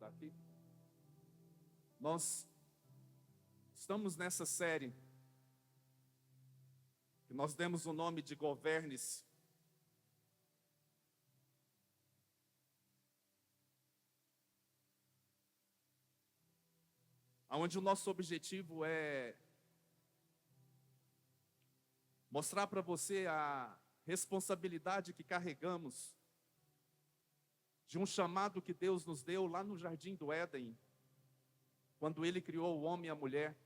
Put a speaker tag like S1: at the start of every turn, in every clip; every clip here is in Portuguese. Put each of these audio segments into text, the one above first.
S1: botar aqui. Nós estamos nessa série que nós demos o nome de Governe-se. Onde o nosso objetivo é mostrar para você a responsabilidade que carregamos de um chamado que Deus nos deu lá no Jardim do Éden, quando Ele criou o homem e a mulher.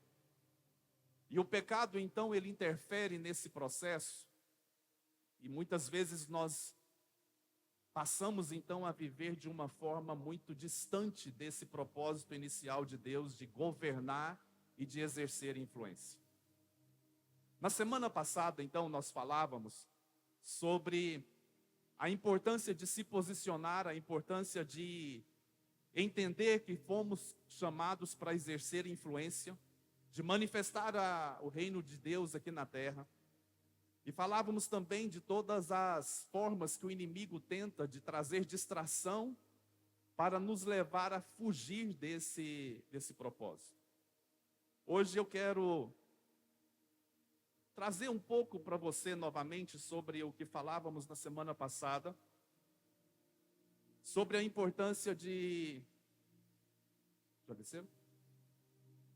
S1: E o pecado, então, ele interfere nesse processo. E muitas vezes nós passamos, então, a viver de uma forma muito distante desse propósito inicial de Deus de governar e de exercer influência. Na semana passada, então, nós falávamos sobre a importância de se posicionar, a importância de entender que fomos chamados para exercer influência, de manifestar o reino de Deus aqui na terra. E falávamos também de todas as formas que o inimigo tenta de trazer distração para nos levar a fugir desse propósito. Hoje eu quero trazer um pouco para você novamente sobre o que falávamos na semana passada, sobre a importância de... Já desceram?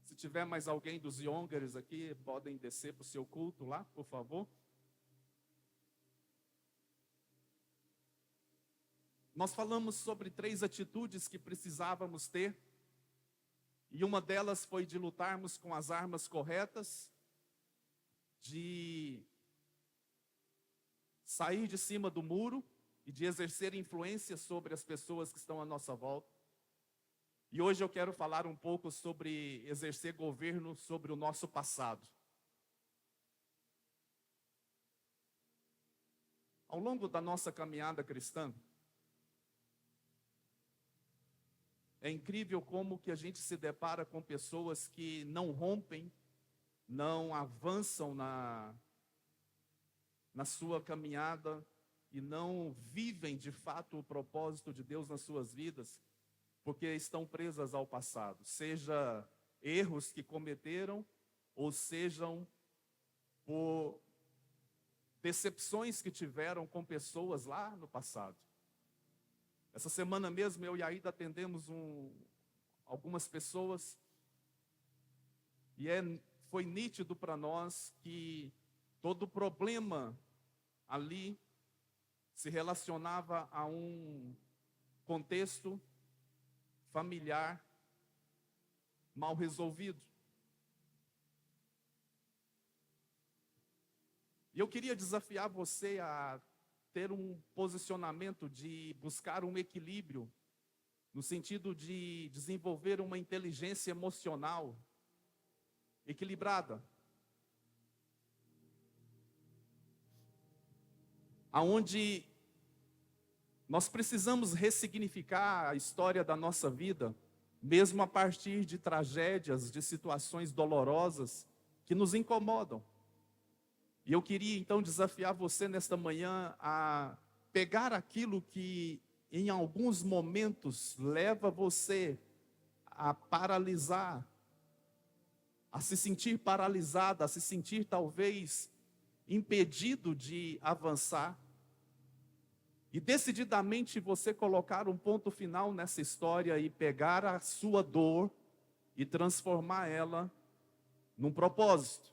S1: Se tiver mais alguém dos Youngers aqui, podem descer para o seu culto lá, por favor. Nós falamos sobre 3 atitudes que precisávamos ter, e uma delas foi de lutarmos com as armas corretas, de sair de cima do muro e de exercer influência sobre as pessoas que estão à nossa volta. E hoje eu quero falar um pouco sobre exercer governo sobre o nosso passado. Ao longo da nossa caminhada cristã, é incrível como que a gente se depara com pessoas que não rompem, não avançam na sua caminhada e não vivem de fato o propósito de Deus nas suas vidas, porque estão presas ao passado, seja erros que cometeram, ou sejam por decepções que tiveram com pessoas lá no passado. Essa semana mesmo eu e a Aida atendemos algumas pessoas e foi nítido para nós que todo problema ali se relacionava a um contexto familiar mal resolvido. E eu queria desafiar você a ter um posicionamento de buscar um equilíbrio, no sentido de desenvolver uma inteligência emocional equilibrada, aonde nós precisamos ressignificar a história da nossa vida, mesmo a partir de tragédias, de situações dolorosas que nos incomodam. E eu queria então desafiar você nesta manhã a pegar aquilo que em alguns momentos leva você a paralisar, a se sentir paralisado, a se sentir talvez impedido de avançar. E decididamente você colocar um ponto final nessa história e pegar a sua dor e transformar ela num propósito.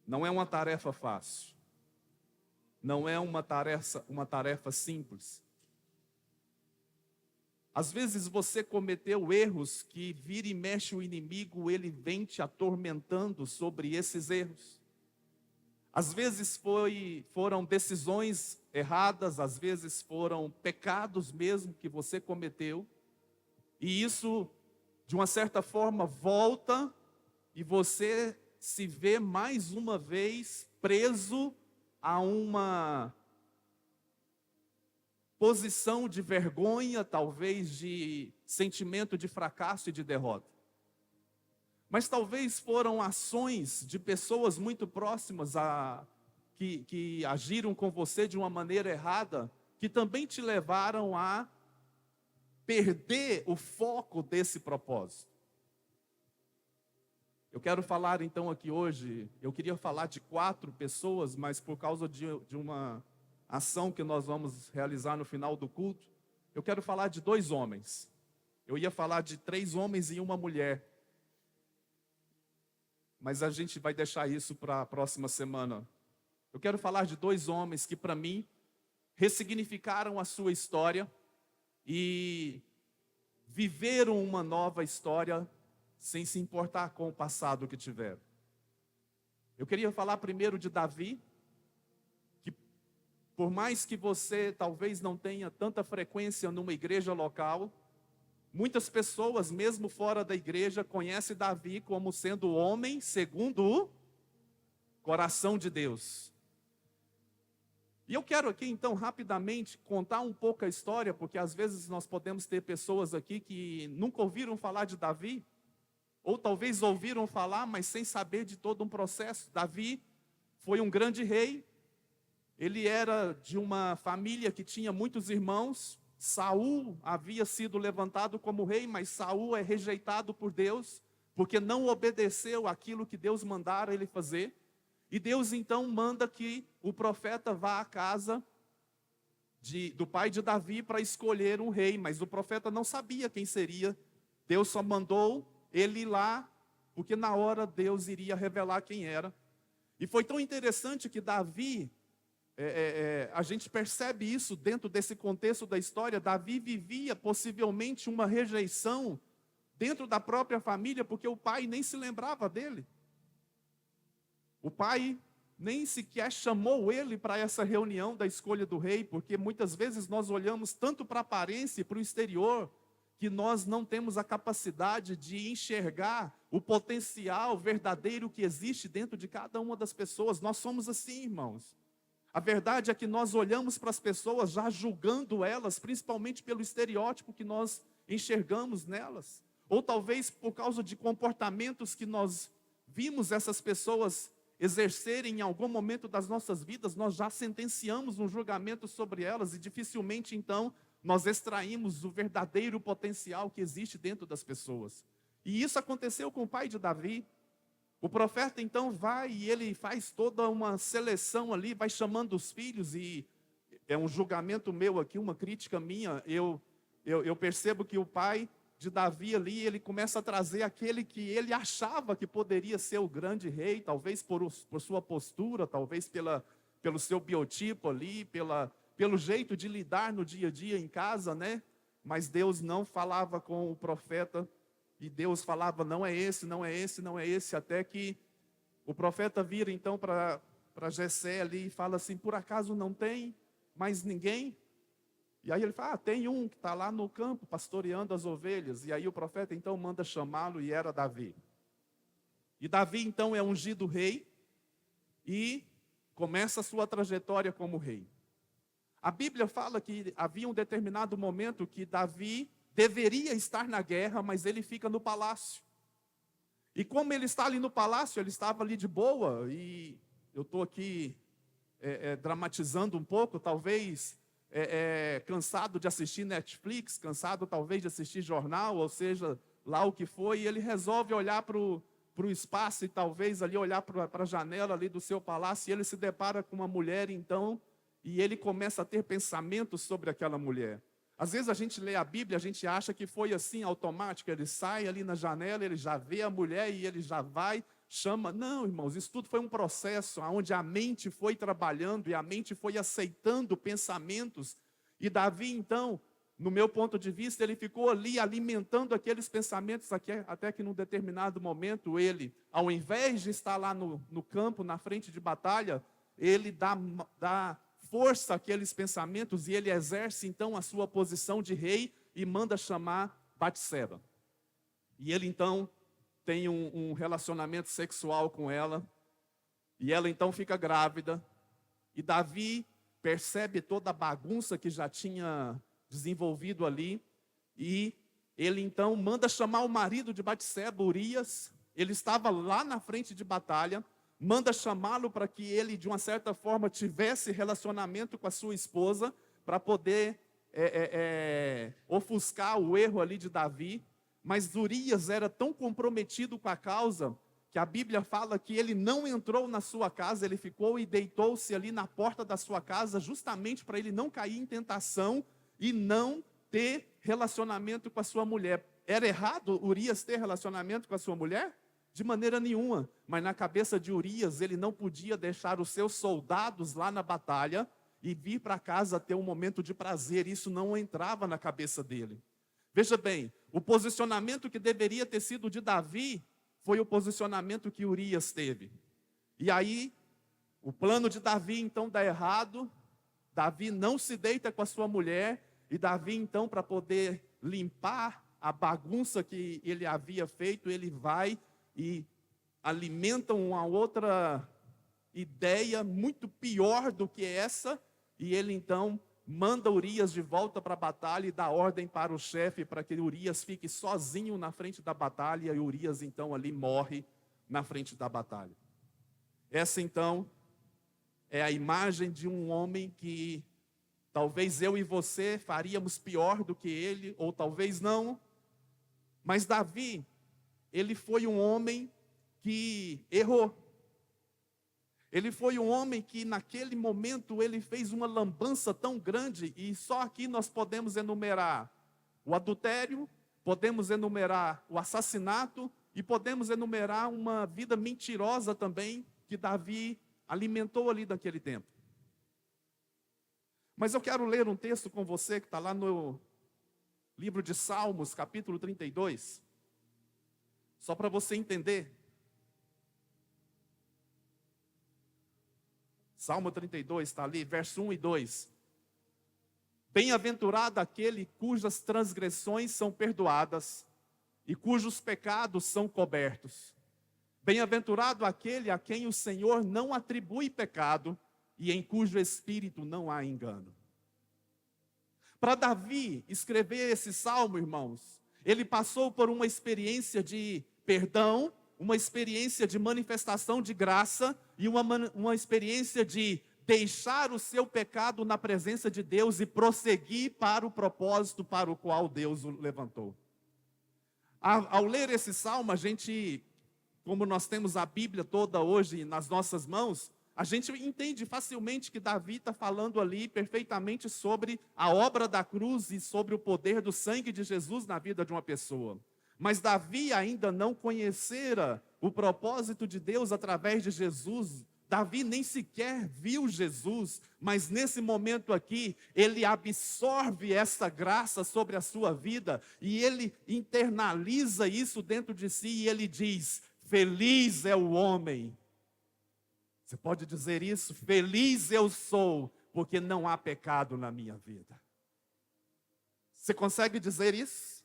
S1: Não é uma tarefa fácil. Não é uma tarefa simples. Às vezes você cometeu erros que vira e mexe o inimigo, ele vem te atormentando sobre esses erros. Às vezes foram decisões erradas, às vezes foram pecados mesmo que você cometeu. E isso, de uma certa forma, volta e você se vê mais uma vez preso a uma posição de vergonha, talvez de sentimento de fracasso e de derrota. Mas talvez foram ações de pessoas muito próximas que agiram com você de uma maneira errada, que também te levaram a perder o foco desse propósito. Eu quero falar então aqui hoje, eu queria falar de 4 pessoas, mas por causa de uma ação que nós vamos realizar no final do culto, eu quero falar de 2 homens. Eu ia falar de 3 homens e uma mulher. Mas a gente vai deixar isso para a próxima semana. Eu quero falar de 2 homens que, para mim, ressignificaram a sua história e viveram uma nova história sem se importar com o passado que tiveram. Eu queria falar primeiro de Davi, que por mais que você talvez não tenha tanta frequência numa igreja local, muitas pessoas, mesmo fora da igreja, conhecem Davi como sendo o homem segundo o coração de Deus. E eu quero aqui, então, rapidamente, contar um pouco a história, porque às vezes nós podemos ter pessoas aqui que nunca ouviram falar de Davi, ou talvez ouviram falar, mas sem saber de todo um processo. Davi foi um grande rei, ele era de uma família que tinha muitos irmãos. Saul havia sido levantado como rei, mas Saul é rejeitado por Deus, porque não obedeceu aquilo que Deus mandara ele fazer. E Deus então manda que o profeta vá à casa do pai de Davi para escolher um rei, mas o profeta não sabia quem seria. Deus só mandou ele ir lá, porque na hora Deus iria revelar quem era. E foi tão interessante que Davi, a gente percebe isso dentro desse contexto da história. Davi vivia possivelmente uma rejeição dentro da própria família, porque o pai nem se lembrava dele. O pai nem sequer chamou ele para essa reunião da escolha do rei, porque muitas vezes nós olhamos tanto para a aparência e para o exterior, que nós não temos a capacidade de enxergar o potencial verdadeiro que existe dentro de cada uma das pessoas. Nós somos assim, irmãos. A verdade é que nós olhamos para as pessoas já julgando elas, principalmente pelo estereótipo que nós enxergamos nelas. Ou talvez por causa de comportamentos que nós vimos essas pessoas exercerem em algum momento das nossas vidas, nós já sentenciamos um julgamento sobre elas e dificilmente então nós extraímos o verdadeiro potencial que existe dentro das pessoas. E isso aconteceu com o pai de Davi. O profeta então vai e ele faz toda uma seleção ali, vai chamando os filhos, e é um julgamento meu aqui, uma crítica minha. Eu percebo que o pai de Davi ali, ele começa a trazer aquele que ele achava que poderia ser o grande rei, talvez por sua postura, talvez pelo seu biotipo ali, pelo jeito de lidar no dia a dia em casa, né? Mas Deus não falava com o profeta, e Deus falava, não é esse, não é esse, não é esse, até que o profeta vira então para Jessé ali e fala assim, por acaso não tem mais ninguém? E aí ele fala, tem um que está lá no campo pastoreando as ovelhas. E aí o profeta então manda chamá-lo, e era Davi. E Davi então é ungido rei e começa a sua trajetória como rei. A Bíblia fala que havia um determinado momento que Davi deveria estar na guerra, mas ele fica no palácio. E como ele está ali no palácio, ele estava ali de boa, e eu estou aqui dramatizando um pouco, talvez cansado de assistir Netflix, cansado talvez de assistir jornal, ou seja, lá o que foi, e ele resolve olhar para o espaço e talvez ali olhar para a janela ali do seu palácio, e ele se depara com uma mulher então, e ele começa a ter pensamentos sobre aquela mulher. Às vezes a gente lê a Bíblia, a gente acha que foi assim, automático, ele sai ali na janela, ele já vê a mulher e ele já vai, chama. Não, irmãos, isso tudo foi um processo onde a mente foi trabalhando e a mente foi aceitando pensamentos. E Davi, então, no meu ponto de vista, ele ficou ali alimentando aqueles pensamentos até que num determinado momento ele, ao invés de estar lá no campo, na frente de batalha, ele dá força àqueles pensamentos e ele exerce então a sua posição de rei e manda chamar Batseba. E ele então tem um relacionamento sexual com ela, e ela então fica grávida, e Davi percebe toda a bagunça que já tinha desenvolvido ali, e ele então manda chamar o marido de Batseba, Urias. Ele estava lá na frente de batalha, manda chamá-lo para que ele, de uma certa forma, tivesse relacionamento com a sua esposa, para poder ofuscar o erro ali de Davi, mas Urias era tão comprometido com a causa, que a Bíblia fala que ele não entrou na sua casa, ele ficou e deitou-se ali na porta da sua casa, justamente para ele não cair em tentação e não ter relacionamento com a sua mulher. Era errado Urias ter relacionamento com a sua mulher? De maneira nenhuma, mas na cabeça de Urias, ele não podia deixar os seus soldados lá na batalha e vir para casa ter um momento de prazer, isso não entrava na cabeça dele. Veja bem, o posicionamento que deveria ter sido de Davi, foi o posicionamento que Urias teve. E aí, o plano de Davi então dá errado, Davi não se deita com a sua mulher, e Davi então, para poder limpar a bagunça que ele havia feito, ele vai e alimenta uma outra ideia muito pior do que essa, e ele então manda Urias de volta para a batalha e dá ordem para o chefe para que Urias fique sozinho na frente da batalha, e Urias então ali morre na frente da batalha. Essa então é a imagem de um homem que talvez eu e você faríamos pior do que ele, ou talvez não, mas Davi, ele foi um homem que errou. Ele foi um homem que naquele momento ele fez uma lambança tão grande, e só aqui nós podemos enumerar o adultério, podemos enumerar o assassinato e podemos enumerar uma vida mentirosa também que Davi alimentou ali naquele tempo. Mas eu quero ler um texto com você que está lá no livro de Salmos, capítulo 32, só para você entender. Salmo 32 está ali, verso 1 e 2. Bem-aventurado aquele cujas transgressões são perdoadas e cujos pecados são cobertos. Bem-aventurado aquele a quem o Senhor não atribui pecado e em cujo espírito não há engano. Para Davi escrever esse salmo, irmãos, ele passou por uma experiência de perdão, uma experiência de manifestação de graça e uma experiência de deixar o seu pecado na presença de Deus e prosseguir para o propósito para o qual Deus o levantou. Ao ler esse salmo, a gente, como nós temos a Bíblia toda hoje nas nossas mãos, a gente entende facilmente que Davi está falando ali perfeitamente sobre a obra da cruz e sobre o poder do sangue de Jesus na vida de uma pessoa. Mas Davi ainda não conhecera o propósito de Deus através de Jesus. Davi nem sequer viu Jesus, mas nesse momento aqui, ele absorve essa graça sobre a sua vida e ele internaliza isso dentro de si e ele diz: feliz é o homem. Você pode dizer isso? Feliz eu sou, porque não há pecado na minha vida. Você consegue dizer isso?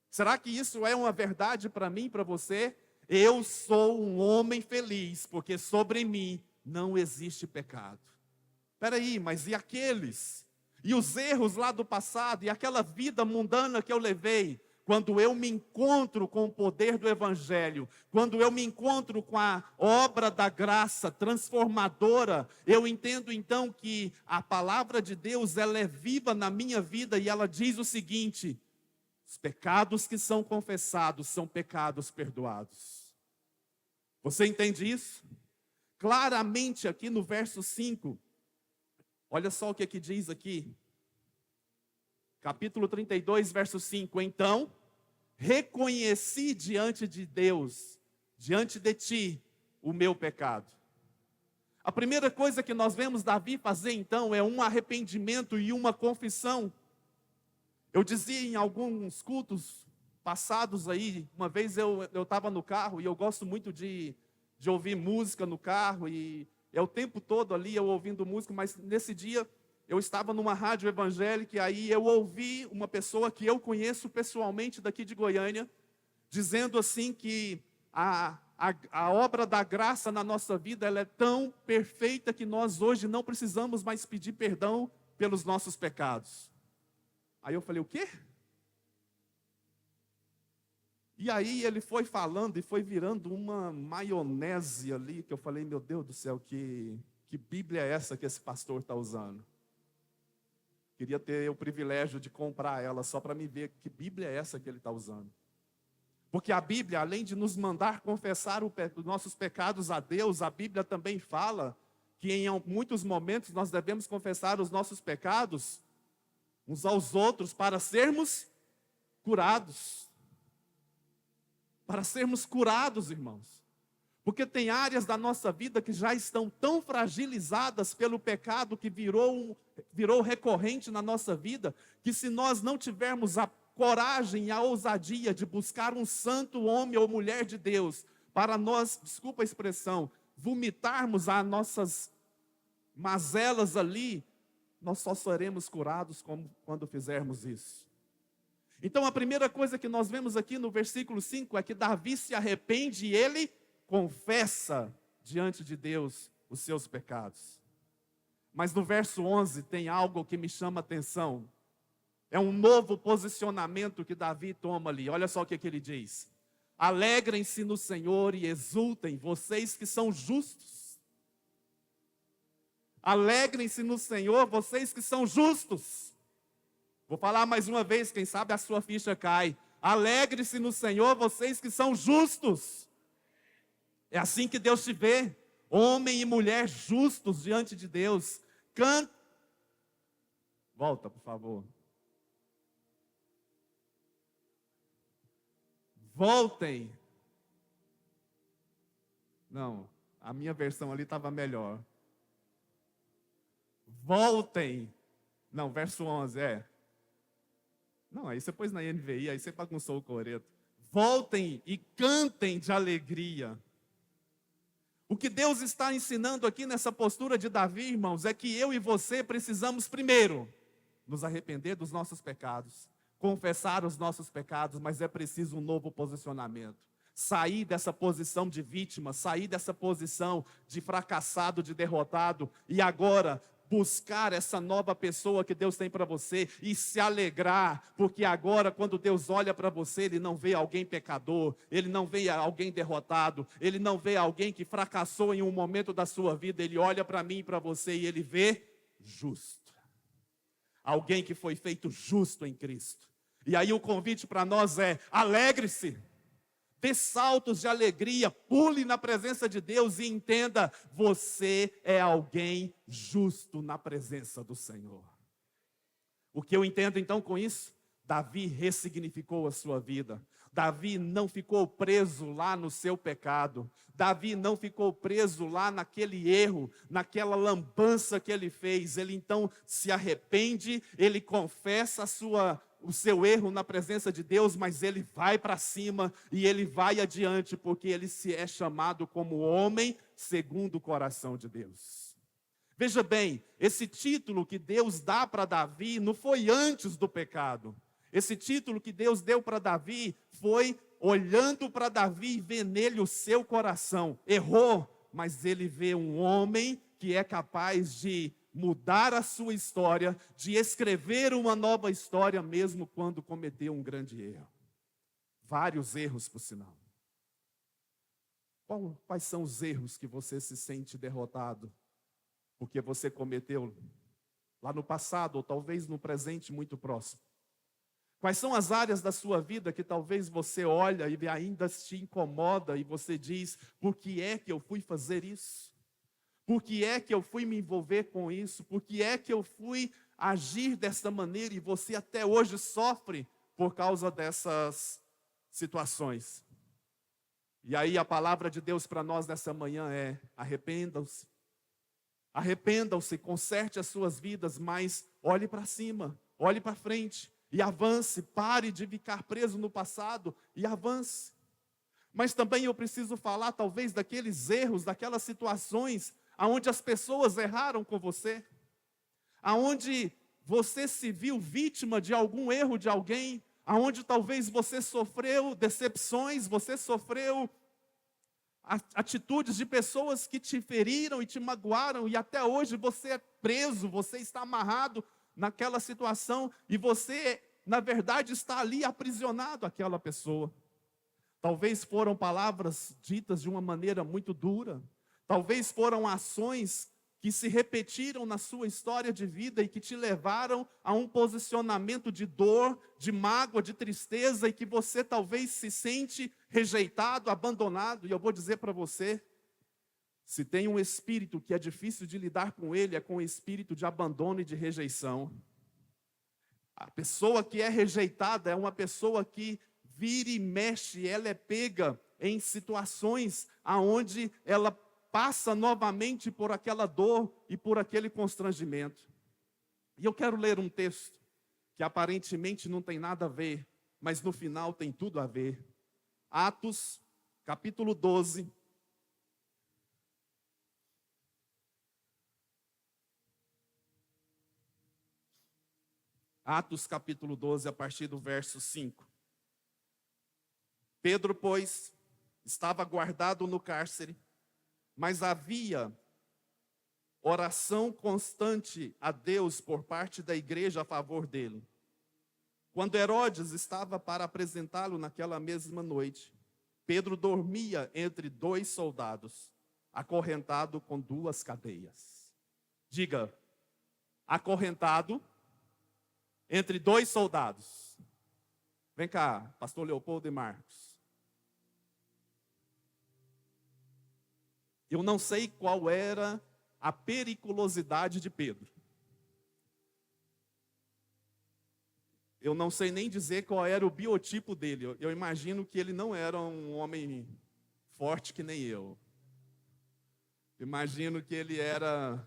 S1: Será que isso é uma verdade para mim e para você? Eu sou um homem feliz, porque sobre mim não existe pecado. Espera aí, mas e aqueles? E os erros lá do passado? E aquela vida mundana que eu levei? Quando eu me encontro com o poder do Evangelho, quando eu me encontro com a obra da graça transformadora, eu entendo então que a palavra de Deus, ela é viva na minha vida e ela diz o seguinte: os pecados que são confessados são pecados perdoados. Você entende isso? Claramente aqui no verso 5, olha só o que diz aqui. Capítulo 32, verso 5. Então, reconheci diante de Deus, diante de ti, o meu pecado. A primeira coisa que nós vemos Davi fazer então é um arrependimento e uma confissão. Eu dizia em alguns cultos passados aí, uma vez eu estava no carro e eu gosto muito de ouvir música no carro e é o tempo todo ali eu ouvindo música, mas nesse dia eu estava numa rádio evangélica e aí eu ouvi uma pessoa que eu conheço pessoalmente daqui de Goiânia, dizendo assim que a obra da graça na nossa vida ela é tão perfeita que nós hoje não precisamos mais pedir perdão pelos nossos pecados. Aí eu falei, o quê? E aí ele foi falando e foi virando uma maionese ali, que eu falei, meu Deus do céu, que Bíblia é essa que esse pastor está usando? Queria ter o privilégio de comprar ela só para me ver que Bíblia é essa que ele está usando. Porque a Bíblia, além de nos mandar confessar os nossos pecados a Deus, a Bíblia também fala que em muitos momentos nós devemos confessar os nossos pecados uns aos outros para sermos curados. Para sermos curados, irmãos. Porque tem áreas da nossa vida que já estão tão fragilizadas pelo pecado que virou recorrente na nossa vida, que se nós não tivermos a coragem e a ousadia de buscar um santo homem ou mulher de Deus, para nós, desculpa a expressão, vomitarmos as nossas mazelas ali, nós só seremos curados quando fizermos isso. Então a primeira coisa que nós vemos aqui no versículo 5 é que Davi se arrepende e ele confessa diante de Deus os seus pecados. Mas no verso 11 tem algo que me chama a atenção. É um novo posicionamento que Davi toma ali. Olha só o que ele diz. Alegrem-se no Senhor e exultem, vocês que são justos. Alegrem-se no Senhor, vocês que são justos. Vou falar mais uma vez, quem sabe a sua ficha cai. Alegre-se no Senhor, vocês que são justos. É assim que Deus te vê, homem e mulher justos diante de Deus. Volta, por favor. Voltem. Não, a minha versão ali estava melhor. Voltem. Não, verso 11, Não, aí você pôs na NVI, aí você bagunçou o coreto. Voltem e cantem de alegria. O que Deus está ensinando aqui nessa postura de Davi, irmãos, é que eu e você precisamos primeiro nos arrepender dos nossos pecados, confessar os nossos pecados, mas é preciso um novo posicionamento. Sair dessa posição de vítima, sair dessa posição de fracassado, de derrotado, e agora buscar essa nova pessoa que Deus tem para você e se alegrar, porque agora quando Deus olha para você, Ele não vê alguém pecador, Ele não vê alguém derrotado, Ele não vê alguém que fracassou em um momento da sua vida, Ele olha para mim e para você e Ele vê justo. Alguém que foi feito justo em Cristo. E aí o convite para nós é: alegre-se. Dê saltos de alegria, pule na presença de Deus e entenda, você é alguém justo na presença do Senhor. O que eu entendo então com isso? Davi ressignificou a sua vida. Davi não ficou preso lá no seu pecado. Davi não ficou preso lá naquele erro, naquela lambança que ele fez. Ele então se arrepende, ele confessa o seu erro na presença de Deus, mas ele vai para cima e ele vai adiante, porque ele se é chamado como homem segundo o coração de Deus. Veja bem, esse título que Deus dá para Davi não foi antes do pecado. Esse título que Deus deu para Davi foi olhando para Davi e vê nele o seu coração. Errou, mas ele vê um homem que é capaz de mudar a sua história, de escrever uma nova história, mesmo quando cometeu um grande erro. Vários erros, por sinal. Quais são os erros que você se sente derrotado? Porque você cometeu lá no passado, ou talvez no presente muito próximo. Quais são as áreas da sua vida que talvez você olha e ainda te incomoda e você diz, por que é que eu fui fazer isso? Por que é que eu fui me envolver com isso? Por que é que eu fui agir dessa maneira e você até hoje sofre por causa dessas situações? E aí a palavra de Deus para nós nessa manhã é: arrependam-se. Arrependam-se, conserte as suas vidas, mas olhe para cima, olhe para frente e avance. Pare de ficar preso no passado e avance. Mas também eu preciso falar talvez daqueles erros, daquelas situações aonde as pessoas erraram com você, aonde você se viu vítima de algum erro de alguém, aonde talvez você sofreu decepções, você sofreu atitudes de pessoas que te feriram e te magoaram, e até hoje você é preso, você está amarrado naquela situação, e você, na verdade, está ali aprisionado àquela pessoa. Talvez foram palavras ditas de uma maneira muito dura, talvez foram ações que se repetiram na sua história de vida e que te levaram a um posicionamento de dor, de mágoa, de tristeza e que você talvez se sente rejeitado, abandonado. E eu vou dizer para você, se tem um espírito que é difícil de lidar com ele, é com o espírito de abandono e de rejeição. A pessoa que é rejeitada é uma pessoa que vira e mexe, ela é pega em situações aonde ela passa novamente por aquela dor e por aquele constrangimento. E eu quero ler um texto que aparentemente não tem nada a ver, mas no final tem tudo a ver. Atos, capítulo 12. Atos, capítulo 12, a partir do verso 5. Pedro, pois, estava guardado no cárcere, mas havia oração constante a Deus por parte da igreja a favor dele. Quando Herodes estava para apresentá-lo naquela mesma noite, Pedro dormia entre 2 soldados, acorrentado com 2 cadeias. Diga, acorrentado entre 2 soldados. Vem cá, pastor Leopoldo e Marcos. Eu não sei qual era a periculosidade de Pedro. Eu não sei nem dizer qual era o biotipo dele. Eu imagino que ele não era um homem forte que nem eu. Imagino que ele era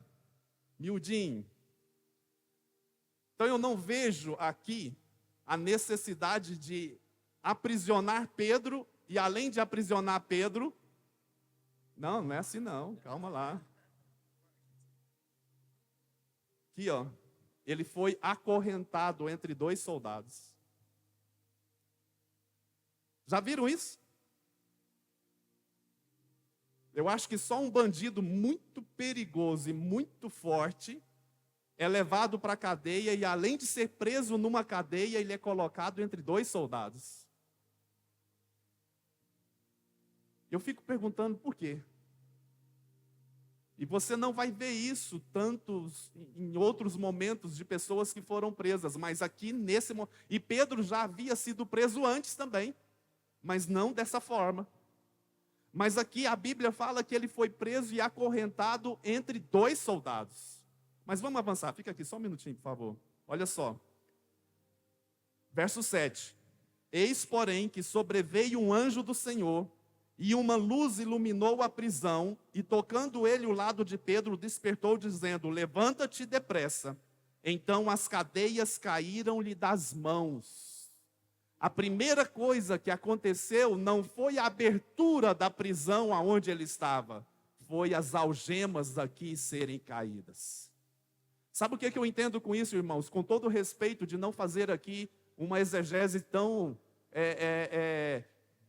S1: miudinho. Então eu não vejo aqui a necessidade de aprisionar Pedro e além de aprisionar Pedro, não é assim não, calma lá. Aqui, ó, ele foi acorrentado entre 2 soldados. Já viram isso? Eu acho que só um bandido muito perigoso e muito forte é levado para a cadeia e além de ser preso numa cadeia, ele é colocado entre 2 soldados. Eu fico perguntando por quê. E você não vai ver isso tantos em outros momentos de pessoas que foram presas, mas aqui nesse momento. E Pedro já havia sido preso antes também, mas não dessa forma. Mas aqui a Bíblia fala que ele foi preso e acorrentado entre 2 soldados. Mas vamos avançar, fica aqui só um minutinho, por favor. Olha só. Verso 7. Eis, porém, que sobreveio um anjo do Senhor, e uma luz iluminou a prisão, e tocando ele o lado de Pedro, despertou, dizendo, levanta-te depressa. Então as cadeias caíram-lhe das mãos. A primeira coisa que aconteceu não foi a abertura da prisão aonde ele estava, foi as algemas aqui serem caídas. Sabe o que eu entendo com isso, irmãos? Com todo o respeito de não fazer aqui uma exegese tão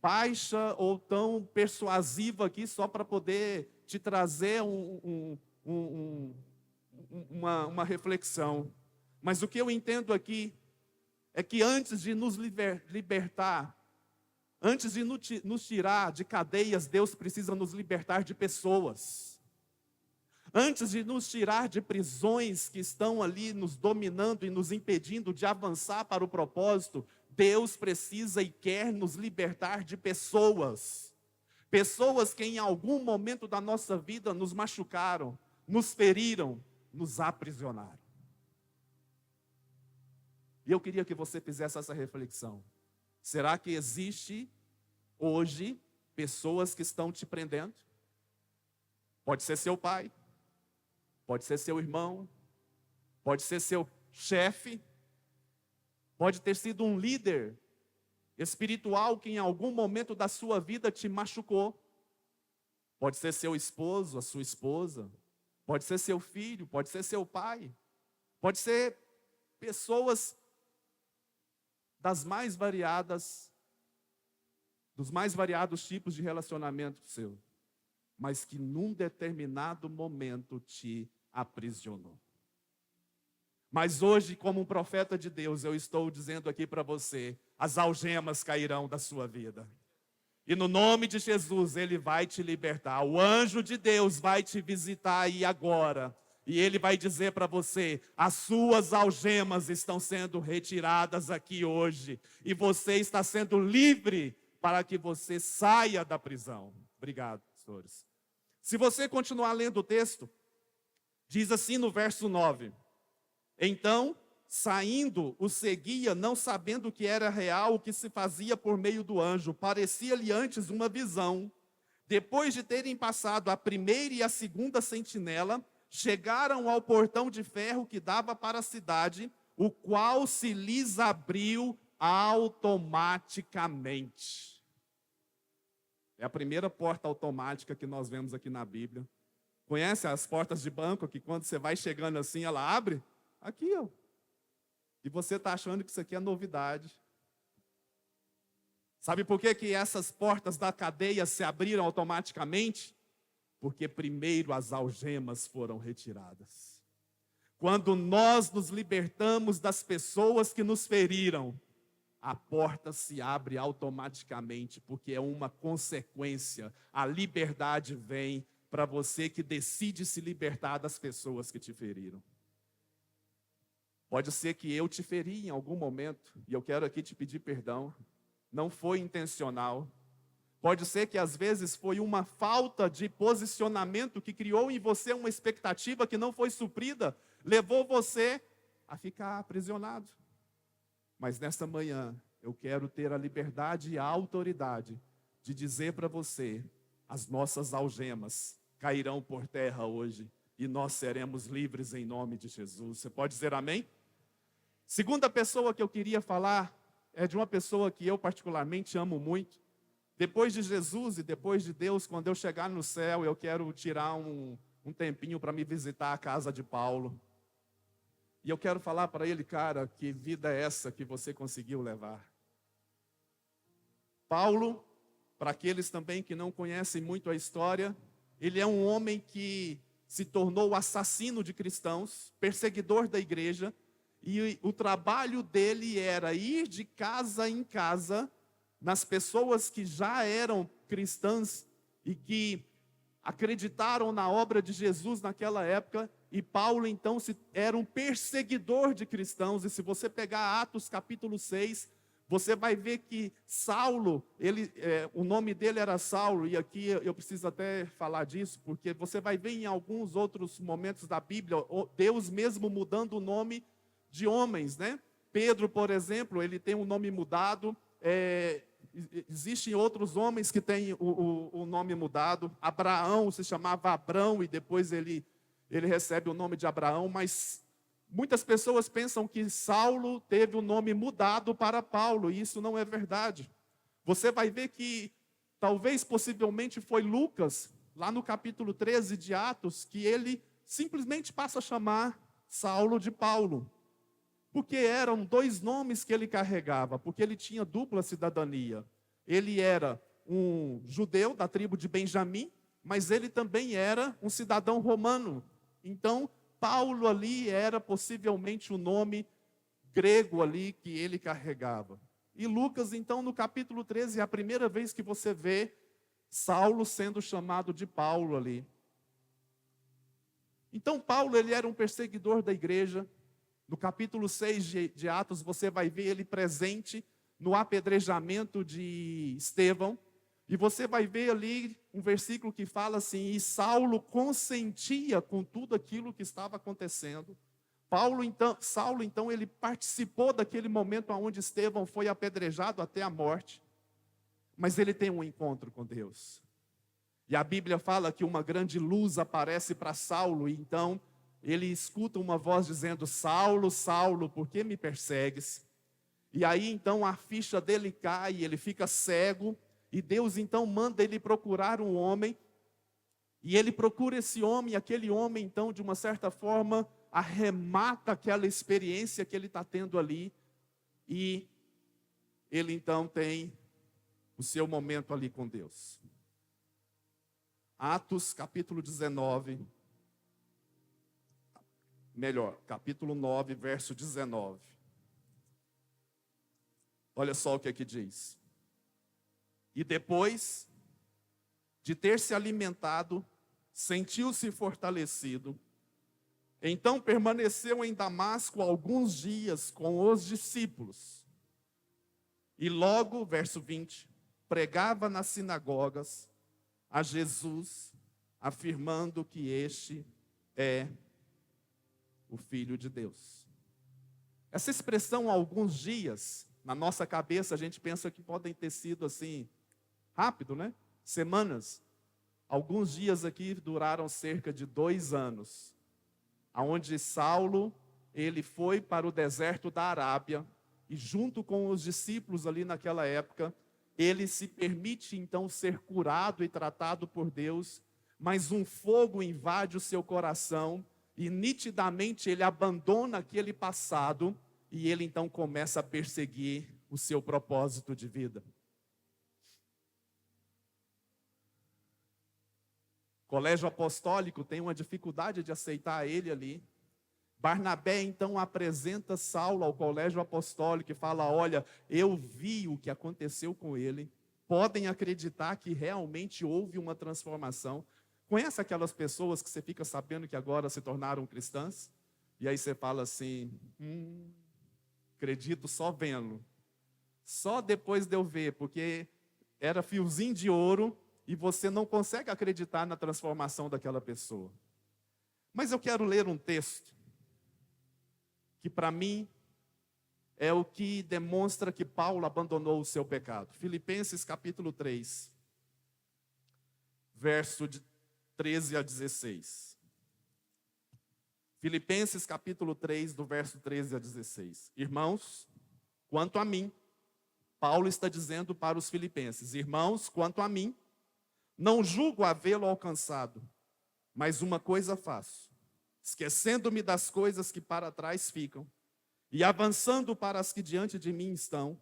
S1: baixa ou tão persuasiva aqui só para poder te trazer uma reflexão. Mas o que eu entendo aqui é que antes de nos libertar, antes de nos tirar de cadeias, Deus precisa nos libertar de pessoas. Antes de nos tirar de prisões que estão ali nos dominando e nos impedindo de avançar para o propósito, Deus precisa e quer nos libertar de pessoas. Pessoas que em algum momento da nossa vida nos machucaram, nos feriram, nos aprisionaram. E eu queria que você fizesse essa reflexão. Será que existe hoje pessoas que estão te prendendo? Pode ser seu pai, pode ser seu irmão, pode ser seu chefe, pode ter sido um líder espiritual que em algum momento da sua vida te machucou. Pode ser seu esposo, a sua esposa, pode ser seu filho, pode ser seu pai, pode ser pessoas dos mais variados tipos de relacionamento seu, mas que num determinado momento te aprisionou. Mas hoje, como um profeta de Deus, eu estou dizendo aqui para você, as algemas cairão da sua vida. E no nome de Jesus, Ele vai te libertar. O anjo de Deus vai te visitar aí agora. E Ele vai dizer para você: as suas algemas estão sendo retiradas aqui hoje. E você está sendo livre para que você saia da prisão. Obrigado, pastores. Se você continuar lendo o texto, diz assim no verso 9: então, saindo, o seguia, não sabendo que era real o que se fazia por meio do anjo. Parecia-lhe antes uma visão. Depois de terem passado a primeira e a segunda sentinela, chegaram ao portão de ferro que dava para a cidade, o qual se lhes abriu automaticamente. É a primeira porta automática que nós vemos aqui na Bíblia. Conhece as portas de banco, que quando você vai chegando assim, ela abre? Aqui, ó. E você está achando que isso aqui é novidade. Sabe por que que essas portas da cadeia se abriram automaticamente? Porque primeiro as algemas foram retiradas. Quando nós nos libertamos das pessoas que nos feriram, a porta se abre automaticamente, porque é uma consequência. A liberdade vem para você que decide se libertar das pessoas que te feriram. Pode ser que eu te feri em algum momento, e eu quero aqui te pedir perdão. Não foi intencional. Pode ser que às vezes foi uma falta de posicionamento que criou em você uma expectativa que não foi suprida, levou você a ficar aprisionado. Mas nesta manhã, eu quero ter a liberdade e a autoridade de dizer para você: as nossas algemas cairão por terra hoje, e nós seremos livres em nome de Jesus. Você pode dizer amém? Segunda pessoa que eu queria falar é de uma pessoa que eu particularmente amo muito. Depois de Jesus e depois de Deus, quando eu chegar no céu, eu quero tirar um tempinho para me visitar a casa de Paulo. E eu quero falar para ele: cara, que vida é essa que você conseguiu levar? Paulo, para aqueles também que não conhecem muito a história, ele é um homem que se tornou assassino de cristãos, perseguidor da igreja, e o trabalho dele era ir de casa em casa, nas pessoas que já eram cristãs e que acreditaram na obra de Jesus naquela época. E Paulo então era um perseguidor de cristãos. E se você pegar Atos capítulo 6, você vai ver que Saulo, o nome dele era Saulo, e aqui eu preciso até falar disso, porque você vai ver em alguns outros momentos da Bíblia, Deus mesmo mudando o nome de homens, né? Pedro, por exemplo, ele tem um nome mudado. Existem outros homens que têm o nome mudado. Abraão se chamava Abrão e depois ele recebe o nome de Abraão, mas muitas pessoas pensam que Saulo teve o nome mudado para Paulo, e isso não é verdade. Você vai ver que talvez, possivelmente, foi Lucas, lá no capítulo 13 de Atos, que ele simplesmente passa a chamar Saulo de Paulo. Porque eram dois nomes que ele carregava, porque ele tinha dupla cidadania. Ele era um judeu da tribo de Benjamim, mas ele também era um cidadão romano. Então, Paulo ali era possivelmente o nome grego ali que ele carregava. E Lucas, então, no capítulo 13, é a primeira vez que você vê Saulo sendo chamado de Paulo ali. Então, Paulo, ele era um perseguidor da igreja. No capítulo 6 de Atos, você vai ver ele presente no apedrejamento de Estevão. E você vai ver ali um versículo que fala assim: e Saulo consentia com tudo aquilo que estava acontecendo. Saulo, então, ele participou daquele momento onde Estevão foi apedrejado até a morte. Mas ele tem um encontro com Deus. E a Bíblia fala que uma grande luz aparece para Saulo, e então ele escuta uma voz dizendo: Saulo, Saulo, por que me persegues? E aí então a ficha dele cai, ele fica cego, e Deus então manda ele procurar um homem, e ele procura esse homem, e aquele homem então, de uma certa forma, arremata aquela experiência que ele está tendo ali, e ele então tem o seu momento ali com Deus. Atos capítulo 19, capítulo 9, verso 19. Olha só o que aqui diz. E depois de ter se alimentado, sentiu-se fortalecido. Então permaneceu em Damasco alguns dias com os discípulos. E logo, verso 20, pregava nas sinagogas a Jesus, afirmando que este é o Filho de Deus. Essa expressão, alguns dias, na nossa cabeça a gente pensa que podem ter sido assim, rápido, né? Semanas. Alguns dias aqui duraram cerca de 2 anos, aonde Saulo, ele foi para o deserto da Arábia, e junto com os discípulos ali naquela época, ele se permite então ser curado e tratado por Deus, mas um fogo invade o seu coração, e nitidamente ele abandona aquele passado, e ele então começa a perseguir o seu propósito de vida. O colégio apostólico tem uma dificuldade de aceitar ele ali. Barnabé então apresenta Saulo ao colégio apostólico e fala: olha, eu vi o que aconteceu com ele, podem acreditar que realmente houve uma transformação. Conhece aquelas pessoas que você fica sabendo que agora se tornaram cristãs? E aí você fala assim, acredito só vendo. Só depois de eu ver, porque era fiozinho de ouro e você não consegue acreditar na transformação daquela pessoa. Mas eu quero ler um texto que para mim é o que demonstra que Paulo abandonou o seu pecado. Filipenses capítulo 3, verso de 13 a 16. Filipenses capítulo 3, do verso 13 a 16. Irmãos, quanto a mim, Paulo está dizendo para os filipenses, irmãos, quanto a mim, não julgo havê-lo alcançado, mas uma coisa faço, esquecendo-me das coisas que para trás ficam, e avançando para as que diante de mim estão,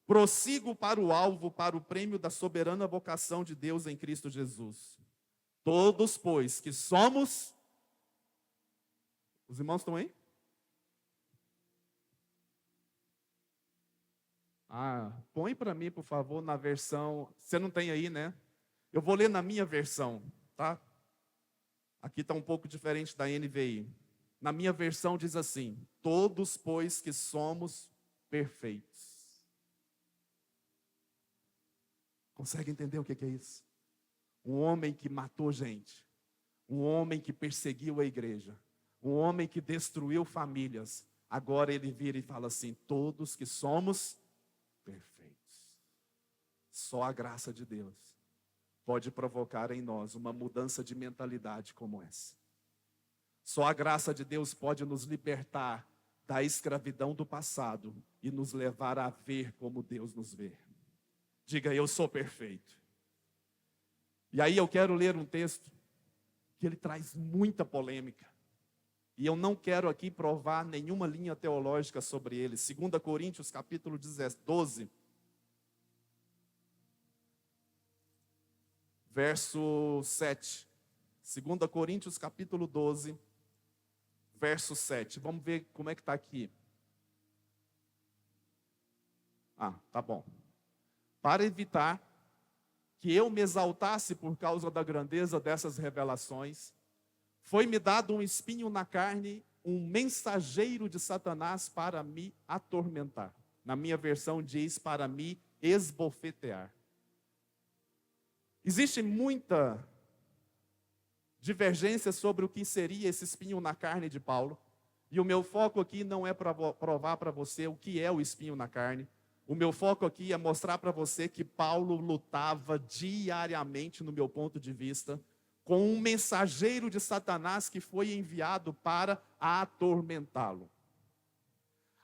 S1: prossigo para o alvo, para o prêmio da soberana vocação de Deus em Cristo Jesus. Todos, pois, que somos... Os irmãos estão aí? Põe para mim, por favor, na versão... Você não tem aí, né? Eu vou ler na minha versão, tá? Aqui está um pouco diferente da NVI. Na minha versão diz assim: todos, pois, que somos perfeitos. Consegue entender o que é isso? Um homem que matou gente. Um homem que perseguiu a igreja. Um homem que destruiu famílias. Agora ele vira e fala assim: todos que somos perfeitos. Só a graça de Deus pode provocar em nós uma mudança de mentalidade como essa. Só a graça de Deus pode nos libertar da escravidão do passado e nos levar a ver como Deus nos vê. Diga, eu sou perfeito. E aí eu quero ler um texto que ele traz muita polêmica. E eu não quero aqui provar nenhuma linha teológica sobre ele. 2 Coríntios capítulo 12, verso 7. 2 Coríntios capítulo 12, verso 7. Vamos ver como é que está aqui. Tá bom. Para evitar que eu me exaltasse por causa da grandeza dessas revelações, foi-me dado um espinho na carne, um mensageiro de Satanás para me atormentar. Na minha versão diz, para me esbofetear. Existe muita divergência sobre o que seria esse espinho na carne de Paulo. E o meu foco aqui não é para provar para você o que é o espinho na carne. O meu foco aqui é mostrar para você que Paulo lutava diariamente, no meu ponto de vista, com um mensageiro de Satanás que foi enviado para atormentá-lo.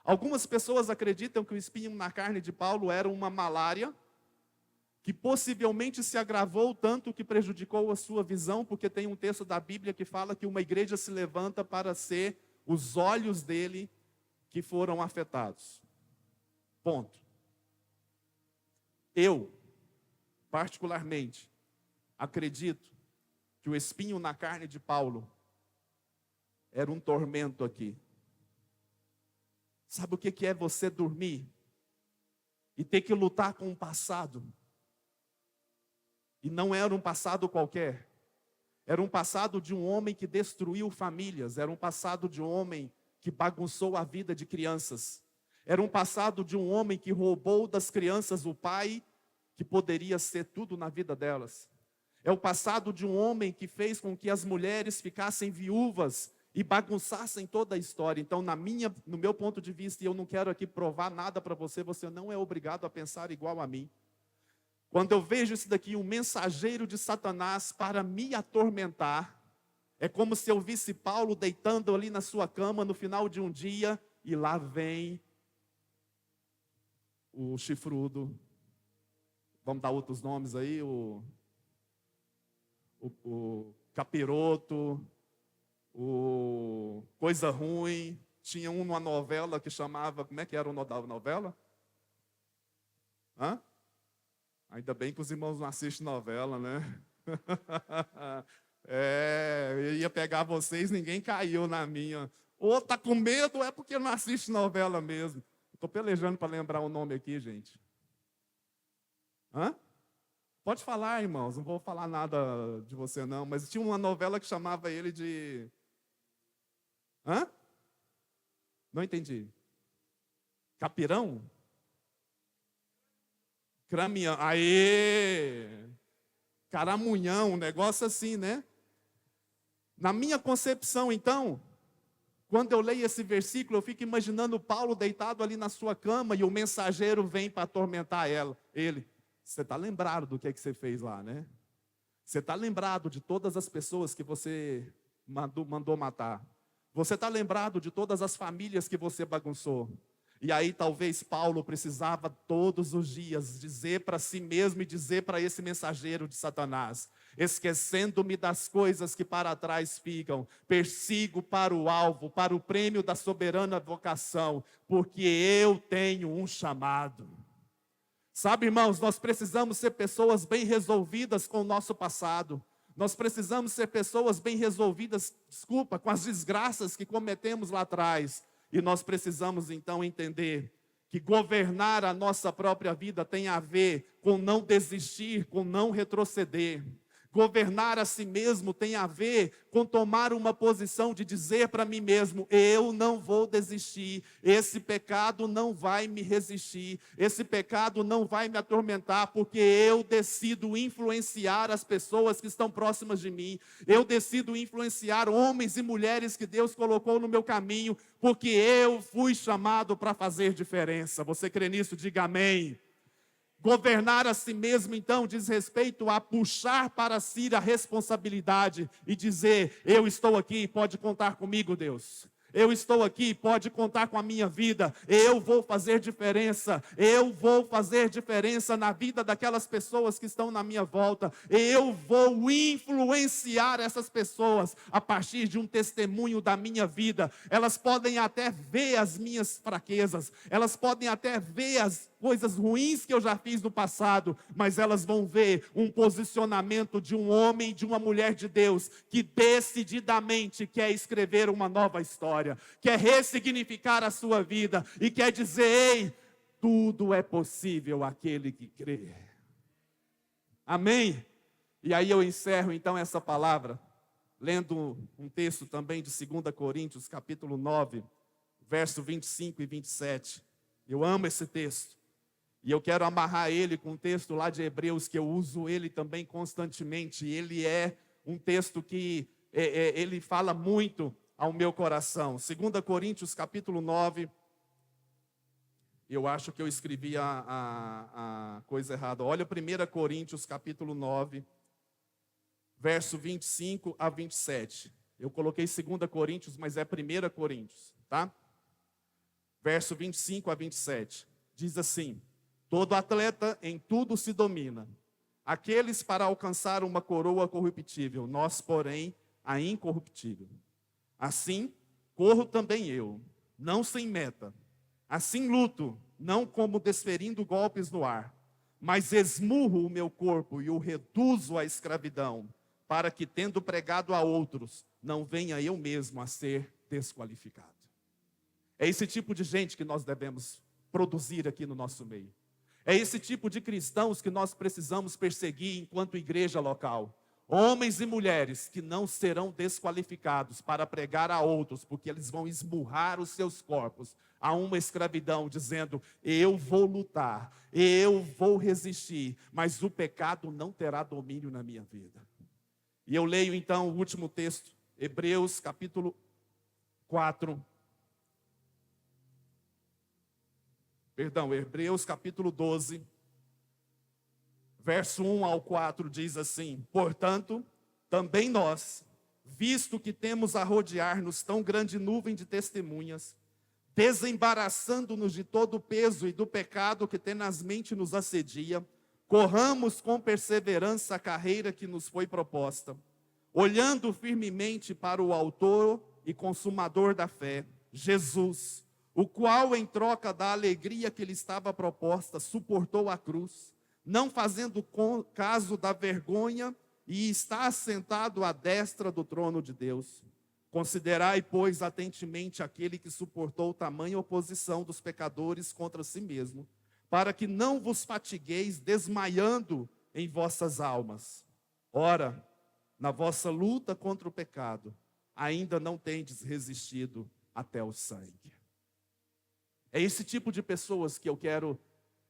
S1: Algumas pessoas acreditam que o espinho na carne de Paulo era uma malária, que possivelmente se agravou tanto que prejudicou a sua visão, porque tem um texto da Bíblia que fala que uma igreja se levanta para ser os olhos dele que foram afetados. Ponto. Eu, particularmente, acredito que o espinho na carne de Paulo era um tormento aqui. Sabe o que é você dormir e ter que lutar com o passado? E não era um passado qualquer. Era um passado de um homem que destruiu famílias. Era um passado de um homem que bagunçou a vida de crianças. Era um passado de um homem que roubou das crianças o pai que poderia ser tudo na vida delas. É o passado de um homem que fez com que as mulheres ficassem viúvas e bagunçassem toda a história. Então, no meu ponto de vista, e eu não quero aqui provar nada para você, você não é obrigado a pensar igual a mim. Quando eu vejo isso daqui, um mensageiro de Satanás para me atormentar, é como se eu visse Paulo deitando ali na sua cama no final de um dia, e lá vem o chifrudo, vamos dar outros nomes aí, o capiroto, o coisa ruim. Tinha uma novela que chamava, como é que era o nome da novela? Hã? Ainda bem que os irmãos não assistem novela, né? Eu ia pegar vocês, ninguém caiu na minha. Ou tá com medo, é porque não assiste novela mesmo. Estou pelejando para lembrar o nome aqui, gente. Hã? Pode falar, irmãos, não vou falar nada de você não, mas tinha uma novela que chamava ele de... Hã? Não entendi. Capirão? Cramião. Aê! Caramunhão, um negócio assim, né? Na minha concepção, então, quando eu leio esse versículo, eu fico imaginando Paulo deitado ali na sua cama e o mensageiro vem para atormentar ele. Você está lembrado do que é que você fez lá, né? Você está lembrado de todas as pessoas que você mandou matar. Você está lembrado de todas as famílias que você bagunçou. E aí talvez Paulo precisava todos os dias dizer para si mesmo e dizer para esse mensageiro de Satanás: esquecendo-me das coisas que para trás ficam, persigo para o alvo, para o prêmio da soberana vocação, porque eu tenho um chamado. Sabe, irmãos, nós precisamos ser pessoas bem resolvidas com o nosso passado. Nós precisamos ser pessoas bem resolvidas, com as desgraças que cometemos lá atrás. E nós precisamos então entender que governar a nossa própria vida tem a ver com não desistir, com não retroceder. Governar a si mesmo tem a ver com tomar uma posição de dizer para mim mesmo: eu não vou desistir, esse pecado não vai me resistir, esse pecado não vai me atormentar, porque eu decido influenciar as pessoas que estão próximas de mim, eu decido influenciar homens e mulheres que Deus colocou no meu caminho, porque eu fui chamado para fazer diferença. Você crê nisso? Diga amém. Governar a si mesmo, então, diz respeito a puxar para si a responsabilidade e dizer: eu estou aqui, pode contar comigo, Deus. Eu estou aqui, pode contar com a minha vida. Eu vou fazer diferença. Eu vou fazer diferença na vida daquelas pessoas que estão na minha volta. Eu vou influenciar essas pessoas a partir de um testemunho da minha vida. Elas podem até ver as minhas fraquezas. Elas podem até ver as coisas ruins que eu já fiz no passado, mas elas vão ver um posicionamento de um homem e de uma mulher de Deus que decididamente quer escrever uma nova história, quer ressignificar a sua vida e quer dizer: ei, tudo é possível àquele que crê. Amém? E aí eu encerro então essa palavra lendo um texto também de 2 Coríntios, capítulo 9, verso 25 e 27. Eu amo esse texto. E eu quero amarrar ele com um texto lá de Hebreus, que eu uso ele também constantemente. Ele é um texto que ele fala muito ao meu coração. 2 Coríntios, capítulo 9. Eu acho que eu escrevi a coisa errada. Olha 1 Coríntios, capítulo 9, verso 25 a 27. Eu coloquei 2 Coríntios, mas é 1 Coríntios, tá? Verso 25 a 27. Diz assim: todo atleta em tudo se domina. Aqueles para alcançar uma coroa corruptível, nós, porém, a incorruptível. Assim, corro também eu, não sem meta. Assim luto, não como desferindo golpes no ar, mas esmurro o meu corpo e o reduzo à escravidão, para que, tendo pregado a outros, não venha eu mesmo a ser desqualificado. É esse tipo de gente que nós devemos produzir aqui no nosso meio. É esse tipo de cristãos que nós precisamos perseguir enquanto igreja local. Homens e mulheres que não serão desqualificados para pregar a outros, porque eles vão esmurrar os seus corpos a uma escravidão, dizendo: eu vou lutar, eu vou resistir, mas o pecado não terá domínio na minha vida. E eu leio então o último texto, Hebreus capítulo 4. Hebreus capítulo 12, verso 1 ao 4 diz assim: portanto, também nós, visto que temos a rodear-nos tão grande nuvem de testemunhas, desembaraçando-nos de todo o peso e do pecado que tenazmente nos assedia, corramos com perseverança a carreira que nos foi proposta, olhando firmemente para o autor e consumador da fé, Jesus, o qual, em troca da alegria que lhe estava proposta, suportou a cruz, não fazendo caso da vergonha, e está assentado à destra do trono de Deus. Considerai, pois, atentamente aquele que suportou tamanha oposição dos pecadores contra si mesmo, para que não vos fatigueis desmaiando em vossas almas. Ora, na vossa luta contra o pecado, ainda não tendes resistido até o sangue. É esse tipo de pessoas que eu quero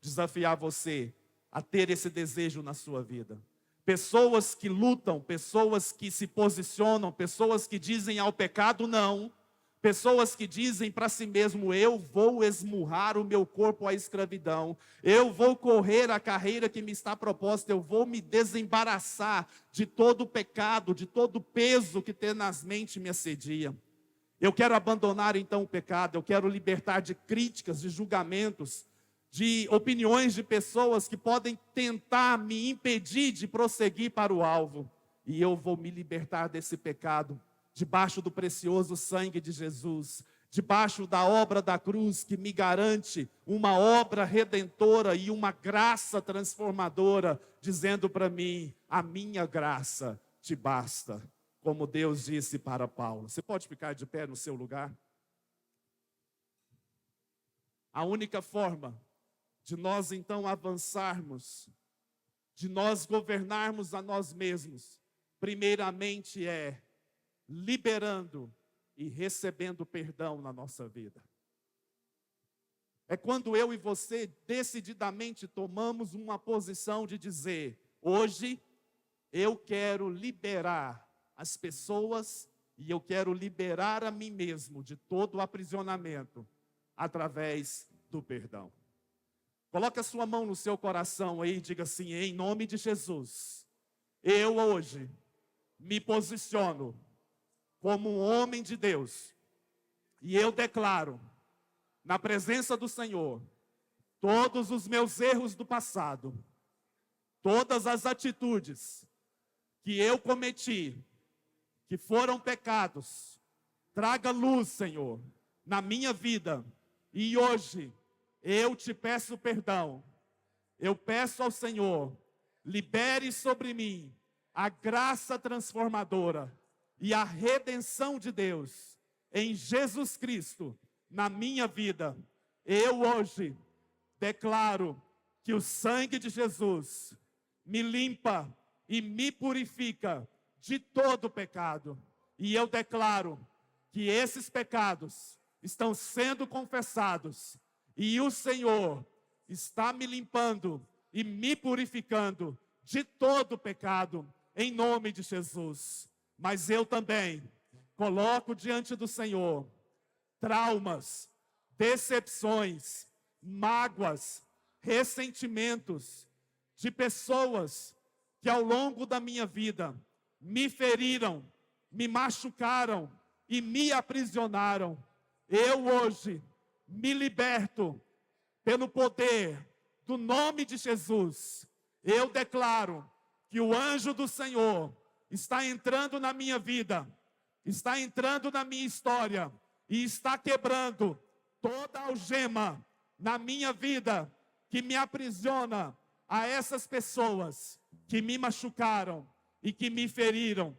S1: desafiar você a ter esse desejo na sua vida. Pessoas que lutam, pessoas que se posicionam, pessoas que dizem ao pecado não, pessoas que dizem para si mesmo: eu vou esmurrar o meu corpo à escravidão, eu vou correr a carreira que me está proposta, eu vou me desembaraçar de todo o pecado, de todo o peso que tenazmente me assedia. Eu quero abandonar então o pecado, eu quero libertar de críticas, de julgamentos, de opiniões de pessoas que podem tentar me impedir de prosseguir para o alvo. E eu vou me libertar desse pecado, debaixo do precioso sangue de Jesus, debaixo da obra da cruz que me garante uma obra redentora e uma graça transformadora, dizendo para mim: a minha graça te basta. Como Deus disse para Paulo. Você pode ficar de pé no seu lugar? A única forma de nós então avançarmos, de nós governarmos a nós mesmos, primeiramente é liberando e recebendo perdão na nossa vida. É quando eu e você decididamente tomamos uma posição de dizer: hoje eu quero liberar as pessoas e eu quero liberar a mim mesmo de todo o aprisionamento através do perdão. Coloque a sua mão no seu coração aí e diga assim: em nome de Jesus, eu hoje me posiciono como um homem de Deus e eu declaro, na presença do Senhor, todos os meus erros do passado, todas as atitudes que eu cometi, que foram pecados, traga luz, Senhor, na minha vida. E hoje eu te peço perdão. Eu peço ao Senhor, libere sobre mim a graça transformadora e a redenção de Deus em Jesus Cristo na minha vida. Eu hoje declaro que o sangue de Jesus me limpa e me purifica de todo pecado. E eu declaro que esses pecados estão sendo confessados e o Senhor está me limpando e me purificando de todo pecado, em nome de Jesus. Mas eu também coloco diante do Senhor traumas, decepções, mágoas, ressentimentos de pessoas que ao longo da minha vida me feriram, me machucaram e me aprisionaram. Eu hoje me liberto pelo poder do nome de Jesus. Eu declaro que o anjo do Senhor está entrando na minha vida, está entrando na minha história e está quebrando toda algema na minha vida que me aprisiona a essas pessoas que me machucaram e que me feriram.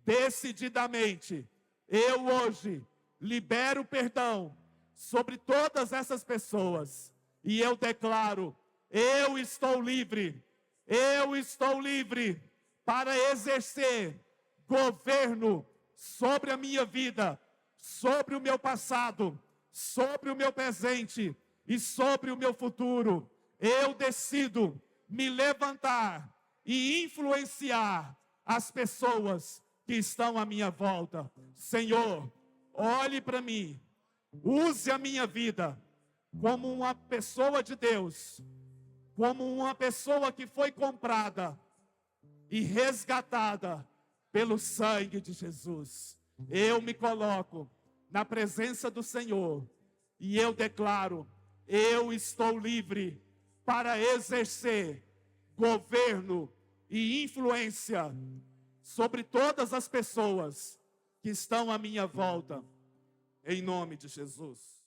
S1: Decididamente, eu hoje libero perdão sobre todas essas pessoas e eu declaro Eu estou livre. Eu estou livre para exercer governo sobre a minha vida, sobre o meu passado, sobre o meu presente e sobre o meu futuro. Eu decido me levantar e influenciar as pessoas que estão à minha volta. Senhor, olhe para mim, use a minha vida como uma pessoa de Deus, como uma pessoa que foi comprada e resgatada pelo sangue de Jesus. Eu me coloco na presença do Senhor e eu declaro: eu estou livre para exercer governo e influência sobre todas as pessoas que estão à minha volta, em nome de Jesus.